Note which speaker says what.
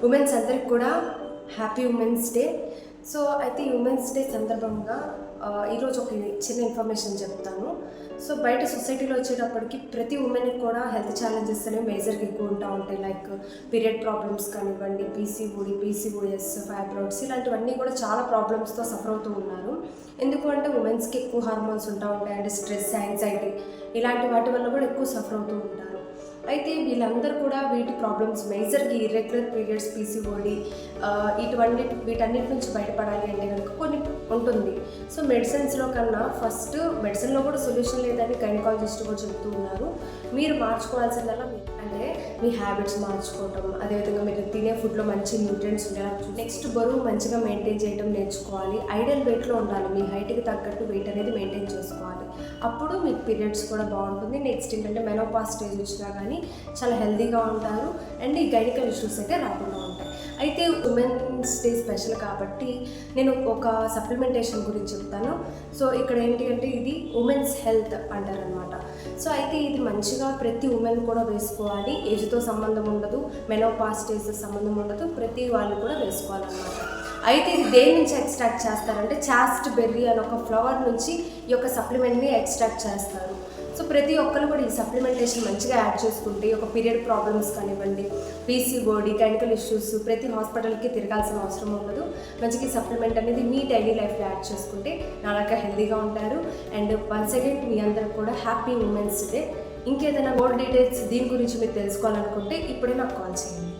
Speaker 1: Women's అందరికి కూడా happy women's day. So అయితే ఈ ఉమెన్స్ డే సందర్భంగా ఈరోజు ఒక చిన్న ఇన్ఫర్మేషన్ చెప్తాను. సో బయట సొసైటీలో వచ్చేటప్పటికి ప్రతి ఉమెన్కి కూడా హెల్త్ ఛాలెంజెస్ అనేవి మేజర్గా ఎక్కువ ఉంటాయి. లైక్ పీరియడ్ ప్రాబ్లమ్స్ కానివ్వండి, పీసీఓఎస్, ఫైబ్రాయిడ్స్, ఇలాంటివన్నీ కూడా చాలా ప్రాబ్లమ్స్తో సఫర్ అవుతూ ఉన్నారు. ఎందుకు అంటే ఉమెన్స్కి ఎక్కువ హార్మోన్స్ ఉంటాయి, అంటే స్ట్రెస్, యాంగ్జైటీ ఇలాంటి వాటి వల్ల కూడా ఎక్కువ సఫర్ అవుతూ ఉంటారు. అయితే వీళ్ళందరూ కూడా వీటి ప్రాబ్లమ్స్ మేజర్గా ఇర్రెగ్యులర్ పీరియడ్స్, పీసీఓడి వీటన్నిటి నుంచి బయటపడాలి అంటే కనుక కొన్ని ఉంటుంది. సో మెడిసిన్స్లో కన్నా ఫస్ట్ మెడిసిన్లో కూడా సొల్యూషన్ లేదని గైనకాలజిస్ట్ కూడా చెప్తూ ఉన్నారు. మీరు మార్చుకోవాల్సిందల్లా అంటే మీ హ్యాబిట్స్ మార్చుకోవటం, అదేవిధంగా మీరు తినే ఫుడ్లో మంచి న్యూట్రియంట్స్ ఉండేలా, నెక్స్ట్ బరువు మంచిగా మెయింటైన్ చేయడం నేర్చుకోవాలి. ఐడియల్ వెయిట్లో ఉండాలి, మీ హైట్కి తగ్గట్టు వెయిట్ అనేది మెయింటైన్ చేసుకోవాలి. అప్పుడు మీకు పీరియడ్స్ కూడా బాగుంటుంది. నెక్స్ట్ ఏంటంటే మెనోపాజ్ స్టేజ్ వచ్చినా కానీ చాలా హెల్తీగా ఉంటారు అండ్ ఈ గైనికల్ ఇష్యూస్ అయితే రాకుండా ఉంటాయి. అయితే ఉమెన్స్ డే స్పెషల్ కాబట్టి నేను ఒక సప్లిమెంటేషన్ గురించి చెప్తాను. సో ఇక్కడ ఏంటి అంటే ఇది ఉమెన్స్ హెల్త్ అంటారనమాట. సో అయితే ఇది మంచిగా ప్రతి ఉమెన్ కూడా వేసుకోవాలి. ఏజ్తో సంబంధం ఉండదు, మెనోపాజ్ స్టేజ్ సంబంధం ఉండదు, ప్రతి వాళ్ళు కూడా వేసుకోవాలన్నమాట. అయితే ఇది దేని నుంచి ఎక్స్ట్రాక్ట్ చేస్తారంటే చాస్ట్ బెర్రీ అని ఒక ఫ్లవర్ నుంచి ఈ యొక్క సప్లిమెంట్ని ఎక్స్ట్రాక్ట్ చేస్తారు. సో ప్రతి ఒక్కరు కూడా ఈ సప్లిమెంటేషన్ మంచిగా యాడ్ చేసుకుంటే ఒక పీరియడ్ ప్రాబ్లమ్స్ కానివ్వండి, పీసీఓడి, గైనకల్ ఇష్యూస్ ప్రతి హాస్పిటల్కి తిరగాల్సిన అవసరం ఉండదు. మంచిగా ఈ సప్లిమెంట్ అనేది మీ డైలీ లైఫ్లో యాడ్ చేసుకుంటే నాలాగా హెల్తీగా ఉంటారు. అండ్ వన్స్ అగైన్ మీ అందరికి కూడా హ్యాపీ ఉమెన్స్ డే. ఇంకేదైనా మోర్ డీటెయిల్స్ దీని గురించి మీరు తెలుసుకోవాలనుకుంటే ఇప్పుడే నాకు కాల్ చేయండి.